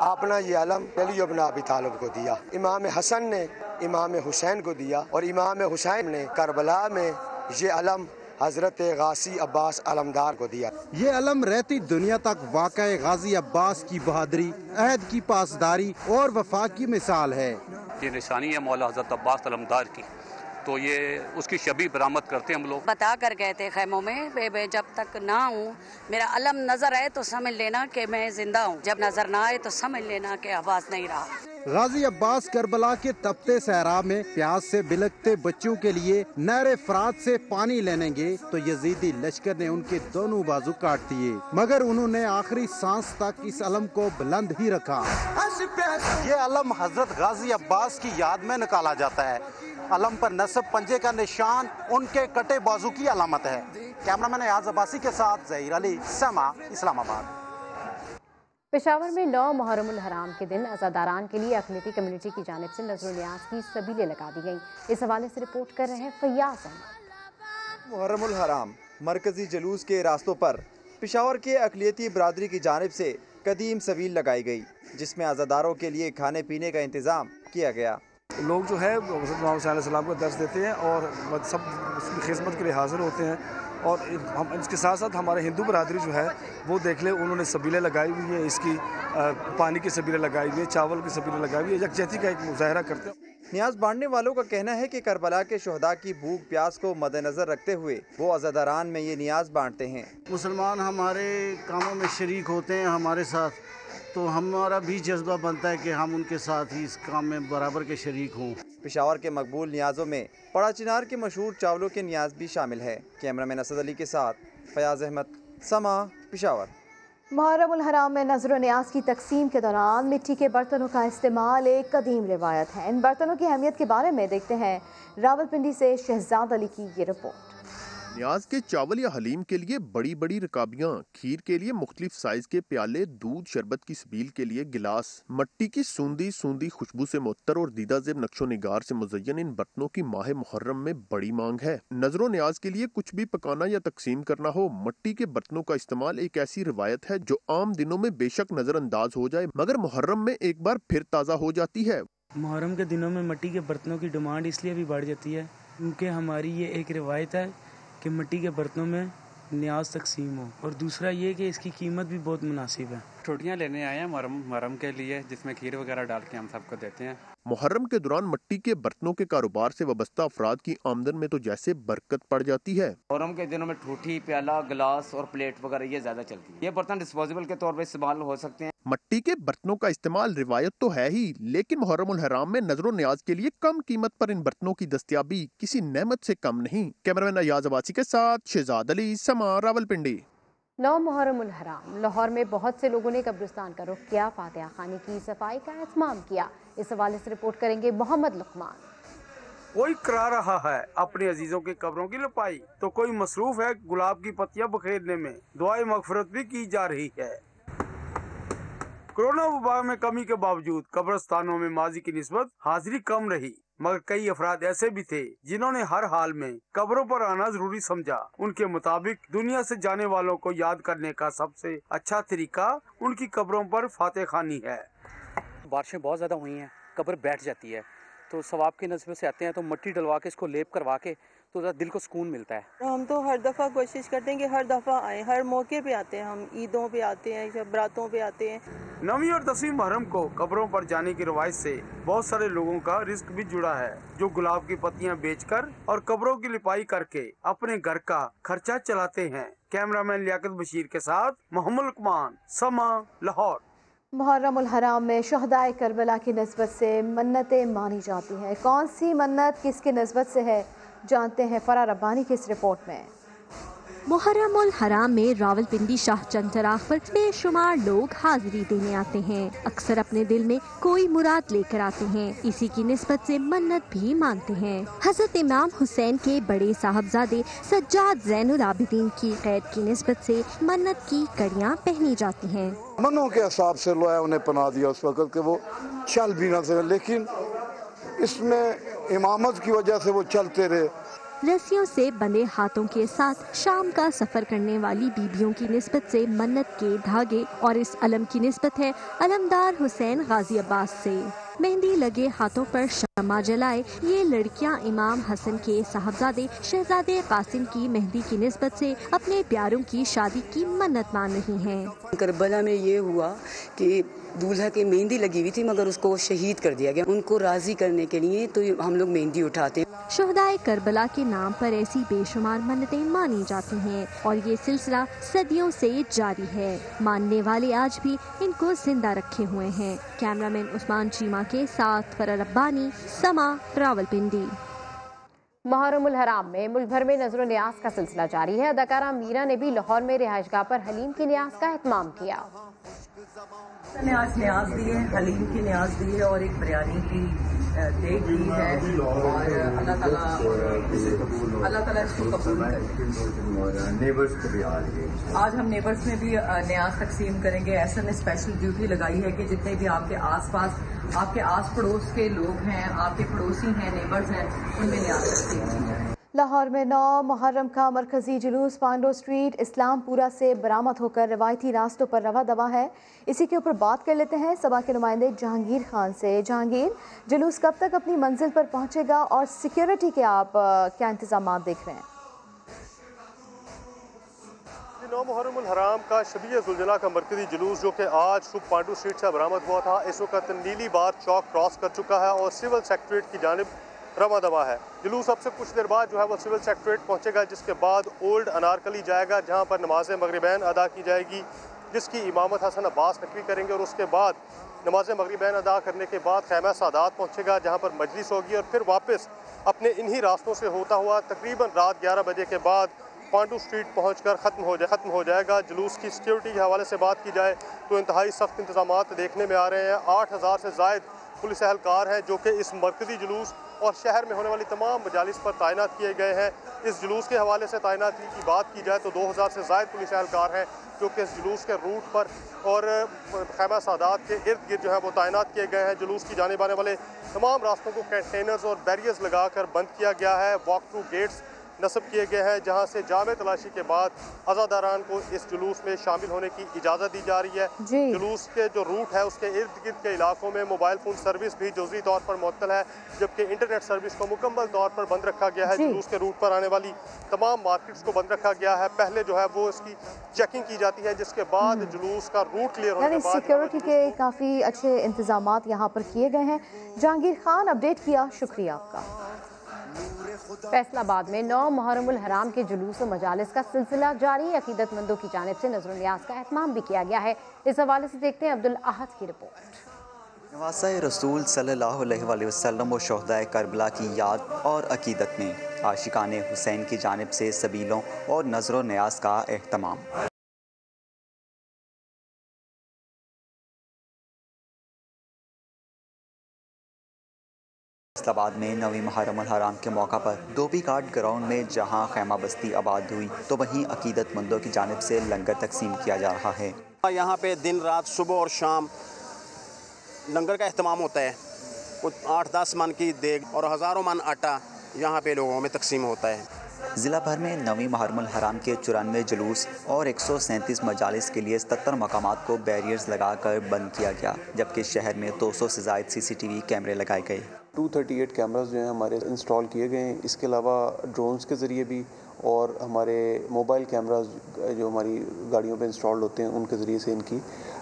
अपना ये अलम अली इब्न अबी तालिब को दिया, इमाम हसन ने इमाम हुसैन को दिया और इमाम हुसैन ने करबला में ये अलम हजरत गाजी अब्बास अलमदार को दिया। ये अलम रहती दुनिया तक वाक़या गाजी अब्बास की बहादुरी, अहद की पासदारी और वफा की मिसाल है। ये निशानी है मौला हजरत अब्बास अलमदार की, तो ये उसकी शबी बरामद करते हैं हम लोग। बता कर गए थे खैमों में, जब तक ना हूँ मेरा अलम नजर आए तो समझ लेना कि मैं जिंदा हूँ, जब नजर ना आए तो समझ लेना कि आवाज नहीं रहा। गाजी अब्बास करबला के तपते सहरा में प्यास से बिलखते बच्चों के लिए नहर फरात से पानी लेने गए तो यजीदी लश्कर ने उनके दोनों बाजू काट दिए, मगर उन्होंने आखिरी सांस तक इस अलम को बुलंद ही रखा। ये अलम हजरत गाजी अब्बास की याद में निकाला जाता है। अलम पर नस्ब पंजे का निशान उनके कटे बाजू की अलामत है। कैमरामैन अयाज अब्बासी के साथ ज़हीर अली, समा, इस्लामाबाद। पेशावर में 9 मुहर्रम उल हराम के दिन अज़ादारान के लिए अक़लियती कम्युनिटी की जानिब से नज़र न्याज की सबीलें लगा दी गईं। इस हवाले से रिपोर्ट कर रहे हैं फैयाज अहमद। मुहर्रम उल हराम मरकजी जुलूस के रास्तों पर पेशावर के अक़लियती बरादरी की जानिब से कदीम सबील लगाई गई, जिसमें अज़ादारों के लिए खाने पीने का इंतज़ाम किया गया। लोग जो है सलाम को दर्ज देते हैं और सब उसकी खिदमत के लिए हाजिर होते हैं, और हम इसके साथ साथ हमारे हिंदू बरादरी जो है वो देख ले, उन्होंने सबीलें लगाई हुई हैं, इसकी पानी की सबीलें लगाई हुई हैं, चावल की सबीलें लगाई हुई है, यकजहती का एक मुजाहरा करते हैं। न्याज बांटने वालों का कहना है कि करबला के शुहदा की भूख प्यास को मद्देनजर रखते हुए वो अज़ादारान में ये न्याज बांटते हैं। मुसलमान हमारे कामों में शरीक होते हैं हमारे साथ, तो हमारा भी जज्बा बनता है कि हम उनके साथ ही इस काम में बराबर के शरीक हों। पेशावर के मकबूल न्याजों में पड़ा चिनार के मशहूर चावलों के न्याज भी शामिल है। कैमरामैन असद अली के साथ फयाज अहमद, समा, पेशावर। मुहर्रम उल हराम में नजर न्याज की तकसीम के दौरान मिट्टी के बर्तनों का इस्तेमाल एक कदीम रिवायत है। इन बर्तनों की अहमियत के बारे में देखते हैं रावलपिंडी से शहजाद अली की ये रिपोर्ट। न्याज के चावल या हलीम के लिए बड़ी बड़ी रकाबियाँ, खीर के लिए मुख्तलिफ साइज के प्याले, दूध शरबत की सबील के लिए गिलास, मट्टी की सूंदी खुशबू से मुअत्तर और दीदा ज़ेब नक्शो निगार से मुज़य्यन इन बर्तनों की माह मुहर्रम में बड़ी मांग है। नजरों न्याज के लिए कुछ भी पकाना या तकसीम करना हो, मट्टी के बर्तनों का इस्तेमाल एक ऐसी रिवायत है जो आम दिनों में बेशक नजरअंदाज हो जाए, मगर मुहर्रम में एक बार फिर ताज़ा हो जाती है। मुहर्रम के दिनों में मट्टी के बर्तनों की डिमांड इसलिए भी बढ़ जाती है क्योंकि हमारी ये एक रिवायत है कि मिट्टी के बर्तनों में न्याज तकसीम हो, और दूसरा ये कि इसकी कीमत भी बहुत मुनासिब है। रोटियाँ लेने आए हैं मुहर्रम के लिए, जिसमें खीर वगैरह डाल के हम सबको देते हैं। मुहर्रम के दौरान मट्टी के बर्तनों के कारोबार से वाबस्ता अफराद की आमदन में तो जैसे बरकत पड़ जाती है। मुहर्रम के दिनों में ठूठी, प्याला, गिलास और प्लेट वगैरह ये ज्यादा चलती है। ये बर्तन डिस्पोजेबल के तौर पर इस्तेमाल हो सकते हैं। मट्टी के बर्तनों का इस्तेमाल रिवायत तो है ही, लेकिन मुहर्रम उल हराम में नजरों न्याज के लिए कम कीमत पर इन बर्तनों की दस्तयाबी किसी नेमत से कम नहीं। कैमरामैन अयाज अब्बासी के साथ शहजाद अली, समा, रावलपिंडी। 9 मुहर्रम उल हराम लाहौर में बहुत से लोगों ने कब्रिस्तान का रुख किया, फातिहा खाने की सफाई का एहतमाम किया। इस हवाले से रिपोर्ट करेंगे मोहम्मद लुकमान। कोई करा रहा है अपने अजीजों की कब्रों की लपाई, तो कोई मसरूफ है गुलाब की पत्तियां बखेरने में। दुआए मगफिरत भी की जा रही है। कोरोना वबा में कमी के बावजूद कब्रिस्तानों में माजी की निस्बत हाजिरी कम रही, मगर कई अफराद ऐसे भी थे जिन्होंने हर हाल में कब्रों पर आना जरूरी समझा। उनके मुताबिक दुनिया से जाने वालों को याद करने का सबसे अच्छा तरीका उनकी कब्रों पर फातिहा खानी है। बारिशें बहुत ज़्यादा हुई हैं, कब्र बैठ जाती है, तो सवाब के नस्बे से आते हैं, तो मिट्टी डलवा के इसको लेप करवा के तो दिल को सुकून मिलता है। हम तो हर दफ़ा कोशिश करते हैं कि हर दफ़ा आएँ, हर मौके पे आते हैं, हम ईदों पे आते हैं, बरातों पे आते हैं। 9वीं और 10वीं मुहर्रम को कब्रों पर जाने की रवायत से बहुत सारे लोगों का रिस्क भी जुड़ा है, जो गुलाब की पत्तियां बेचकर और कब्रों की लिपाई करके अपने घर का खर्चा चलाते हैं। कैमरामैन लियाकत बशीर के साथ मोहम्मद लुकमान, समा, लाहौर। मुहर्रम उल हराम में शहदाए करबला की निस्बत से मन्नतें मानी जाती हैं। कौन सी मन्नत किसकी निस्बत से है, जानते हैं फरा रब्बानी की इस रिपोर्ट में। मुहर्रम उल हराम में रावलपिंडी शाह चंद चराग पर बेशुमार लोग हाजिरी देने आते हैं। अक्सर अपने दिल में कोई मुराद लेकर आते हैं, इसी की निस्बत से मन्नत भी मानते हैं। हजरत इमाम हुसैन के बड़े साहबजादे सज्जाद ज़ैनुल आबिदीन की कैद की निस्बत से मन्नत की कड़ियाँ पहनी जाती हैं। मनों के हिसाब से लोया उन्हें पना दिया उस वक्त के वो चल भी न सके, लेकिन इसमें इमामत की वजह से वो चलते रहे। रस्सियों से बंधे हाथों के साथ शाम का सफर करने वाली बीबियों की निस्बत से मन्नत के धागे, और इस अलम की निस्बत है अलमदार हुसैन गाजी अब्बास से। मेहंदी लगे हाथों पर शम्मा जलाए ये लड़कियां इमाम हसन के साहबजादे शहजादे कासिम की मेहंदी की निस्बत से अपने प्यारों की शादी की मन्नत मान रही हैं। करबला में ये हुआ कि दूल्हा की मेहंदी लगी हुई थी मगर उसको शहीद कर दिया गया। उनको राजी करने के लिए तो हम लोग मेहंदी उठाते हैं। शहदाए करबला के नाम पर ऐसी बेशुमार मन्नतें मानी जाती हैं और ये सिलसिला सदियों से जारी है। मानने वाले आज भी इनको जिंदा रखे हुए हैं। कैमरामैन उस्मान चीमा के साथ फरा रब्बानी, समा, रावलपिंडी। मुहर्रम उल हराम में मुल्क भर में नजर न्याज का सिलसिला जारी है। अदाकारा मीरा ने भी लाहौर में रिहाइशगाह पर हलीम की न्याज का एहतमाम किया। न्याज दी है, हलीम की न्याज दी है और एक बिरयानी की देग दी है और अल्लाह ताला इसको कबूल करे। आज हम नेबर्स में भी न्याज तकसीम करेंगे। ऐसा ने स्पेशल ड्यूटी लगाई है कि जितने भी आपके आसपास आपके आस पड़ोस के लोग हैं, आपके पड़ोसी हैं, नेबर्स हैं, उनमें न्याज तकसीम की जाए। लाहौर में 9 मुहर्रम का मरकजी जुलूस पांडो स्ट्रीट इस्लामपुरा से बरामद होकर रवायती रास्तों पर रवा दवा है। इसी के ऊपर बात कर लेते हैं सबा के नुमाइंदे जहांगीर खान से। जहांगीर, जुलूस कब तक अपनी मंजिल पर पहुंचेगा और सिक्योरिटी के आप क्या इंतजाम देख रहे हैं? 9 मुहर्रम उल हराम का शबीह जुलजना का मरकजी जुलूस जो कि आज सुबह पांडू स्ट्रीट से बरामद हुआ था, इस वक्त नीली बार चौक क्रॉस कर चुका है और सिविल सेक्रेटरीट की जानिब रवा दवा है। जुलूस अब से कुछ देर बाद जो है वो सिविल सेक्रेटरीट पहुंचेगा, जिसके बाद ओल्ड अनारकली जाएगा जहां पर नमाज मगरिबैन अदा की जाएगी, जिसकी इमामत हसन अब्बास नकवी करेंगे। और उसके बाद नमाज मगरिबैन अदा करने के बाद खैमा सादात पहुंचेगा जहां पर मजलिस होगी और फिर वापस अपने इन्हीं रास्तों से होता हुआ तकरीबन रात 11 बजे के बाद पांडू स्ट्रीट पहुंचकर ख़त्म हो जाएगा। जुलूस की सिक्योरिटी के हवाले से बात की जाए तो इंतहाई सख्त इंतजाम देखने में आ रहे हैं। 8000 से ज़ायद पुलिस एहलकार हैं जो कि इस मरकज़ी जुलूस और शहर में होने वाली तमाम मजालिस पर तैनात किए गए हैं। इस जुलूस के हवाले से तैनाती की बात की जाए तो 2000 से ज़ायद पुलिस एहलकार हैं जो कि इस जुलूस के रूट पर और खैमा सादात के इर्द गिर्द जो है वो तैनात किए गए हैं। जुलूस की जाने आने वाले तमाम रास्तों को कंटेनर्स और बैरियर्स लगाकर बंद किया गया है। वॉक थ्रू गेट्स नस्ब किए गए हैं जहां से जामे तलाशी के बाद अज़ादारान को इस जुलूस में शामिल होने की इजाज़त दी जा रही है। जुलूस के जो रूट है उसके इर्द गिर्द के इलाकों में मोबाइल फ़ोन सर्विस भी जुज़वी तौर पर मुअत्तल है, जबकि इंटरनेट सर्विस को मुकम्मल तौर पर बंद रखा गया है। जुलूस के रूट पर आने वाली तमाम मार्केट्स को बंद रखा गया है। पहले जो है वो इसकी चेकिंग की जाती है, जिसके बाद जुलूस का रूट क्लियर होने के बाद सिक्योरिटी के काफ़ी अच्छे इंतजाम यहाँ पर किए गए हैं। जहांगीर खान, अपडेट किया, शुक्रिया आपका। फैसलाबाद में 9 मुहर्रम उल हराम के जुलूस और मजालिस का सिलसिला जारी। अकीदतमंदों की जानिब से नजर न्याज का एहतमाम भी किया गया है। इस हवाले से देखते हैं अब्दुल अहद की रिपोर्ट। नवासा रसूल सल्लल्लाहु अलैहि वसल्लम व शहदाए करबला की याद और अकीदत में आशिकाने हुसैन की जानिब से सबीलों और नजर न्याज का एहतमाम। फैसलाबाद में 9वीं मुहर्रम उल हराम के मौका पर धोबी घाट ग्राउंड में जहां खैमा बस्ती आबाद हुई तो वहीं अकीदतमंदों की जानिब से लंगर तकसीम किया जा रहा है। यहाँ पे दिन रात सुबह और शाम लंगर का अहतमाम होता है। कुछ 8-10 मन की देग और हज़ारों मन आटा यहाँ पे लोगों में तकसीम होता है। ज़िला भर में 9वीं मुहर्रम उल हराम के 94 जुलूस और 137 मजालिस के लिए 77 मकामात को बैरियर्स लगाकर बंद किया गया, जबकि शहर में 200 से ज़ायद CCTV कैमरे लगाए गए। 238 कैमरास जो हैं हमारे इंस्टॉल किए गए हैं। इसके अलावा ड्रोन्स के ज़रिए भी और हमारे मोबाइल कैमरास जो हमारी गाड़ियों पे इंस्टॉल्ड होते हैं उनके ज़रिए से इनकी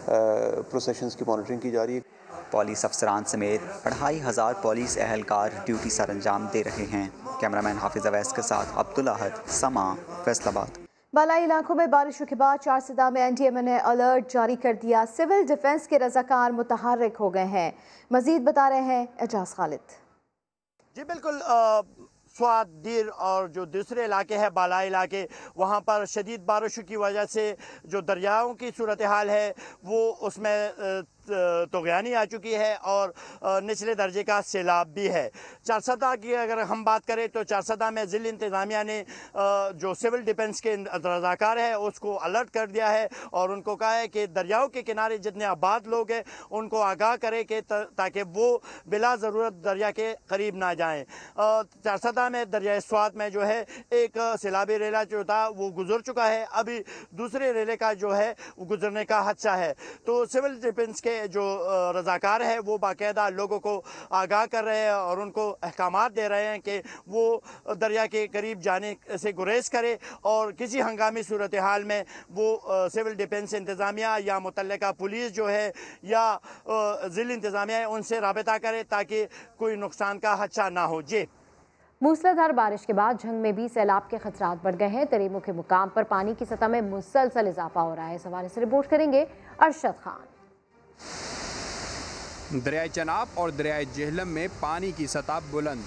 प्रोसेशंस की मॉनिटरिंग की जा रही है। पुलिस अफसरान समेत 2500 पुलिस एहलकार ड्यूटी सर अंजाम दे रहे हैं। कैमरामैन हाफिज अवैस के साथ अब्दुल अहद, समा, फैसलाबाद। बालाई इलाकों में बारिशों के बाद 4 सदा में NDMA ने अलर्ट जारी कर दिया। सिविल डिफेंस के रजाकार मुतहर्रिक हो गए हैं। मजीद बता रहे हैं एजाज खालिद। जी बिल्कुल, स्वाद दीर और जो दूसरे इलाके हैं बालाई इलाके, वहाँ पर शदीद बारिशों की वजह से जो दरियाओं की सूरत हाल है वो उसमें तुग़यानी आ चुकी है और निचले दर्जे का सैलाब भी है। चारसदा की अगर हम बात करें तो चारसदा में ज़िला इंतज़ामिया ने जो सिविल डिफेंस के रज़ाकार है उसको अलर्ट कर दिया है और उनको कहा है कि दरियाओं के किनारे जितने आबाद लोग हैं उनको आगाह करें कि ताकि वो बिला ज़रूरत दरिया के करीब ना जाएँ। चारसदा में दरिया स्वात में जो है एक सैलाबी रेला जो था वो गुजर चुका है, अभी दूसरे रेले का जो है वो गुजरने का खदशा है। तो सिविल डिफेंस के जो रज़ाकार है वो बाकायदा लोगों को आगाह कर रहे हैं और उनको अहकामात दे रहे हैं कि वो दरिया के करीब जाने से गुरेज करे और किसी हंगामी सूरत हाल में वो सिविल डिफेंस इंतज़ामिया या मुतल्लिका पुलिस जो है या ज़िला इंतज़ामिया है उनसे राबता करे ताकि कोई नुकसान का खदशा ना हो। जी, मूसलाधार बारिश के बाद झंग में भी सैलाब के खतरात बढ़ गए हैं। तरीमू के मुकाम पर पानी की सतह में मुसलसल इजाफा हो रहा है। इस हवाले से रिपोर्ट करेंगे अरशद खान। दरियाए चनाब और दरियाए जेहलम में पानी की सतह बुलंद।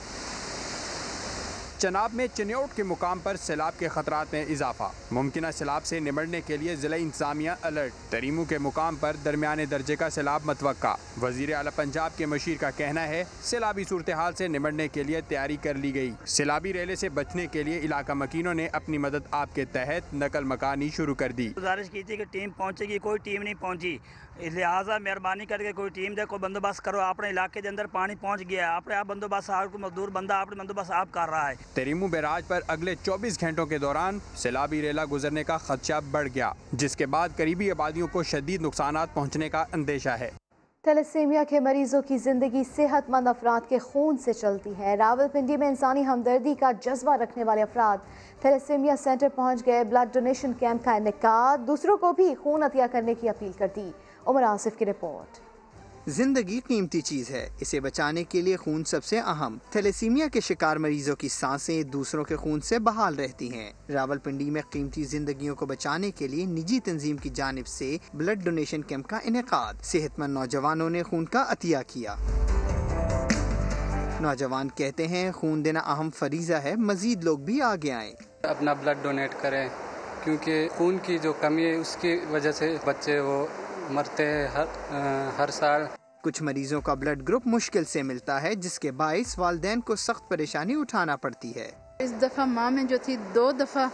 चनाब में चिन्योट के मुकाम पर सैलाब के खतरात में इजाफा, मुमकिन सैलाब से निमटने के लिए जिला इंतजामिया अलर्ट। तरीमू के मुकाम पर दरमियाने दर्जे का सैलाब मतवक्का। वजीर आला पंजाब के मशीर का कहना है सैलाबी सूरत हाल से निमटने के लिए तैयारी कर ली गई। सैलाबी रेले से बचने के लिए इलाका मकीनों ने अपनी मदद आपके तहत नकल मकानी शुरू कर दी। गुजारिश की थी कि टीम पहुँचेगी, कोई टीम नहीं पहुँची, लिहाजा मेहरबानी करके कोई टीम दे, कोई बंदोबस्त करो। अपने इलाके के अंदर पानी पहुँच गया है, अपने आप बंदोबस्त आपको मजदूर बंदा अपने बंदोबस्त आप कर रहा है। तरीमू बैराज पर अगले 24 घंटों के दौरान सैलाबी रेला गुजरने का खदशा बढ़ गया, जिसके बाद करीबी आबादियों को शदीद नुकसानात पहुँचने का अंदेशा है। थैलेसीमिया के मरीजों की जिंदगी सेहतमंद अफराद के खून से चलती है। रावलपिंडी में इंसानी हमदर्दी का जज्बा रखने वाले अफराद थैलेसीमिया सेंटर पहुँच गए। ब्लड डोनेशन कैंप का इनेकाद, दूसरों को भी खून अतिया करने की अपील कर दी। उमर आसिफ की रिपोर्ट। जिंदगी कीमती चीज़ है, इसे बचाने के लिए खून सबसे अहम। थैलेसीमिया के शिकार मरीजों की सांसें दूसरों के खून से बहाल रहती हैं। रावलपिंडी में कीमती जिंदगियों को बचाने के लिए निजी तंजीम की जानिब से ब्लड डोनेशन कैंप का इनेकाद। सेहतमंद नौजवानों ने खून का अतिया किया। नौजवान कहते हैं खून देना अहम फरीजा है, मजीद लोग भी आगे आए, अपना ब्लड डोनेट करें, क्योंकि खून की जो कमी है उसकी वजह से बच्चे वो मरते हैं हर साल। कुछ मरीजों का ब्लड ग्रुप मुश्किल से मिलता है, जिसके बाइस वालिदैन को सख्त परेशानी उठाना पड़ती है। इस दफ़ा माँ में जो थी 2 दफ़ा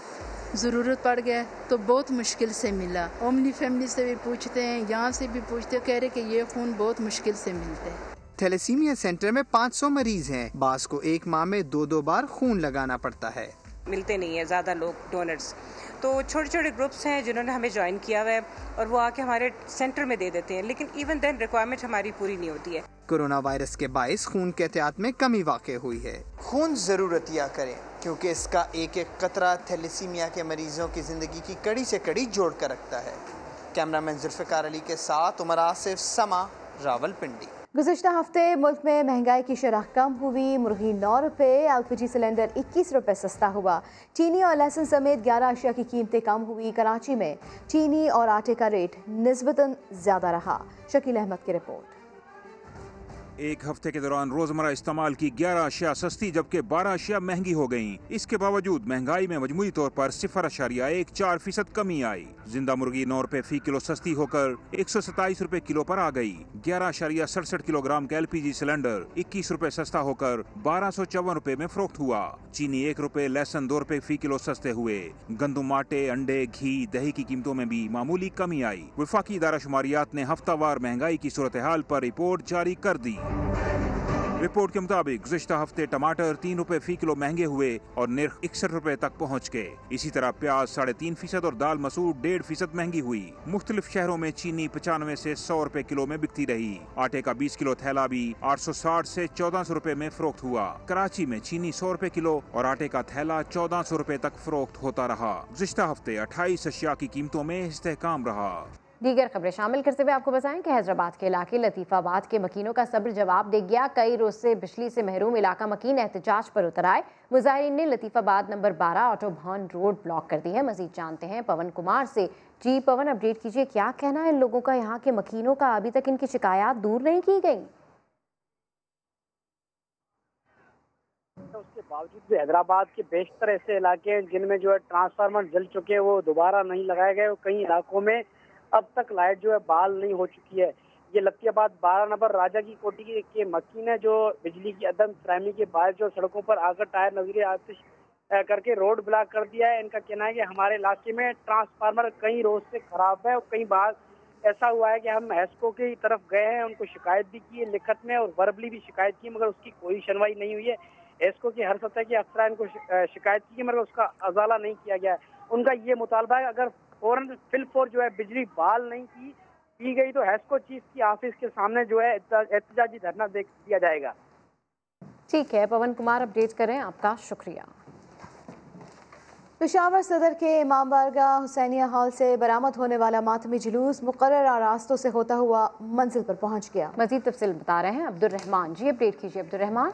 ज़रूरत पड़ गया तो बहुत मुश्किल से मिला। ओमनी फैमिली से भी पूछते हैं, यहाँ से भी पूछते हैं, कह रहे कि ये खून बहुत मुश्किल से मिलता है। थैलेसीमिया सेंटर में 500 मरीज हैं। बास को एक माह में 2-2 बार खून लगाना पड़ता है। मिलते नहीं है ज़्यादा लोग डोनर्स, तो छोटे छोटे ग्रुप्स हैं जिन्होंने हमें ज्वाइन किया हुआ है और वो आके हमारे सेंटर में दे देते हैं, लेकिन इवन देन रिक्वायरमेंट हमारी पूरी नहीं होती है। कोरोना वायरस के बाइस खून के एहतियात में कमी वाक़ई हुई है। खून ज़रूर अतिया करें, क्योंकि इसका एक एक कतरा थैलेसीमिया के मरीजों की ज़िंदगी की कड़ी से कड़ी जोड़ कर रखता है। कैमरामैन जुल्फ़िकार अली के साथ उमर आसिफ, समा, रावलपिंडी। गुज़िश्ता हफ्ते मुल्क में महंगाई की शरह कम हुई। मुर्गी 9 रुपये, LPG सिलेंडर 21 रुपये सस्ता हुआ। चीनी और लहसुन समेत 11 अशिया की कीमतें कम हुई। कराची में चीनी और आटे का रेट निस्बतन ज़्यादा रहा। शकील अहमद की रिपोर्ट। एक हफ्ते के दौरान रोजमर्रा इस्तेमाल की 11 अशिया सस्ती जबकि 12 अशिया महंगी हो गयी। इसके बावजूद महंगाई में मजमूई तौर पर 0.14% कमी आई। जिंदा मुर्गी 9 रुपए फी किलो सस्ती होकर 127 रुपए किलो पर आ गई। 11.67 किलोग्राम का LPG सिलेंडर 21 रुपए सस्ता होकर 1254 रुपए में फरोख्त हुआ। चीनी 1 रुपए, लहसुन 2 रुपए फी किलो सस्ते हुए। गंदुम, आटे, अंडे, घी, दही की कीमतों में भी मामूली कमी आई। वफाकी इदारा शुमारियात ने हफ्तावार महंगाई की सूरत हाल पर रिपोर्ट जारी कर दी। रिपोर्ट के मुताबिक गुज़िश्ता हफ्ते टमाटर 3 रुपए फी किलो महंगे हुए और निर्ख 61 रुपए तक पहुँच गए। इसी तरह प्याज 3.5% और दाल मसूर 1.5% महंगी हुई। मुख्तलिफ शहरों में चीनी 95 से 100 रुपए किलो में बिकती रही। आटे का 20 किलो थैला भी 860 से 1400 रुपए में फरोख्त हुआ। कराची में चीनी 100 रुपए किलो और आटे का थैला 1400 रुपए तक फरोख्त होता रहा। गुज़िश्ता हफ्ते 28 अशिया की कीमतों में इस्तेहकाम रहा। दीगर खबरें शामिल करते हुए आपको बताएं कि हैदराबाद के इलाके लतीफाबाद के मकीनों का सब्र जवाब दे गया। कई रोज से बिजली से महरूम इलाका मकीन एहतजाज पर उतर आए। मुजाहिरीन ने Latifabad number 12 autobahn road block कर दी है। मजीद जानते हैं पवन कुमार से। जी पवन, अपडेट कीजिए, क्या कहना है इन लोगों का, यहाँ के मकीनों का? अभी तक इनकी शिकायत दूर नहीं की गई। उसके बावजूद भी हैदराबाद के बेशतर ऐसे इलाके हैं जिनमें जो है ट्रांसफार्मर जल चुके हैं, वो दोबारा नहीं लगाए गए। कई इलाकों में अब तक लाइट जो है बहाल नहीं हो चुकी है। ये लतीफाबाद 12 नंबर राजा की कोठी के मकीन है जो बिजली की अदम फराहमी के बाद जो सड़कों पर आकर टायर नजरी आतिश करके रोड ब्लॉक कर दिया है। इनका कहना है कि हमारे इलाके में ट्रांसफार्मर कई रोज से खराब है और कई बार ऐसा हुआ है कि हम हेस्को की तरफ गए हैं, उनको शिकायत भी की है लिखत में और वर्बली भी शिकायत की, मगर उसकी कोई सुनवाई नहीं हुई है। हेस्को की हर सतह के अफसरान को शिकायत की मगर उसका अजाला नहीं किया गया है। उनका ये मुतालबा है अगर फौरन फिलफौर जो है बिजली बहाल नहीं की गई तो हेस्को चीफ की ऑफिस के सामने जो है एहतजाजी धरना दिया जाएगा। ठीक है पवन कुमार, अपडेट करें, आपका शुक्रिया। पेशावर सदर के इमाम बारगाह हुसैनिया हॉल से बरामद होने वाला मातमी जुलूस मुकर्रर रास्तों से होता हुआ मंजिल पर पहुंच गया। मजीद तफसील बता रहे हैं अब्दुल रहमान। जी अपडेट कीजिए अब्दुल रहमान।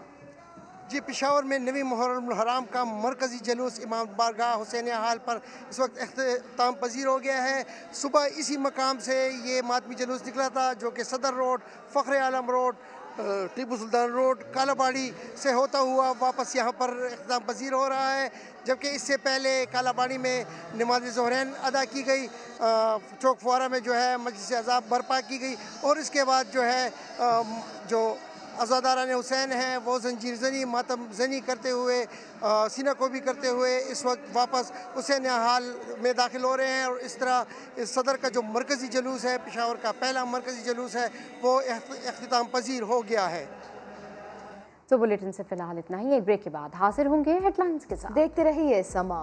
जी, पेशावर में नवी मुहर्रम हराम का मरकजी जुलूस इमाम बारगाह हुसैनिया हॉल पर इस वक्त अख्ताम पजीर हो गया है। सुबह इसी मकाम से ये मातमी जुलूस निकला था जो कि सदर रोड, फ़ख्र आलम रोड, टीपू सुल्तान रोड, कालाबाड़ी से होता हुआ वापस यहाँ पर अख्ताम पजीर हो रहा है। जबकि इससे पहले कालाबाड़ी में नमाज ज़ोहरैन अदा की गई, चौक फुआरा में जो है मजलिस अज़ाब बर्पा की गई और इसके बाद जो है जो अज़ादारान हुसैन हैं वो जंजीर जनी मातम जनी करते हुए सीना को भी करते हुए इस वक्त वापस हुसैन हाल में दाखिल हो रहे हैं। और इस तरह इस सदर का जो मरकज़ी जुलूस है, पेशावर का पहला मरकज़ी जुलूस है, वो अख्ताम पजीर हो गया है। तो बुलेटिन से फिलहाल इतना ही। एक ब्रेक के बाद हाजिर होंगे हेडलाइंस के साथ। देखते रहिए समा।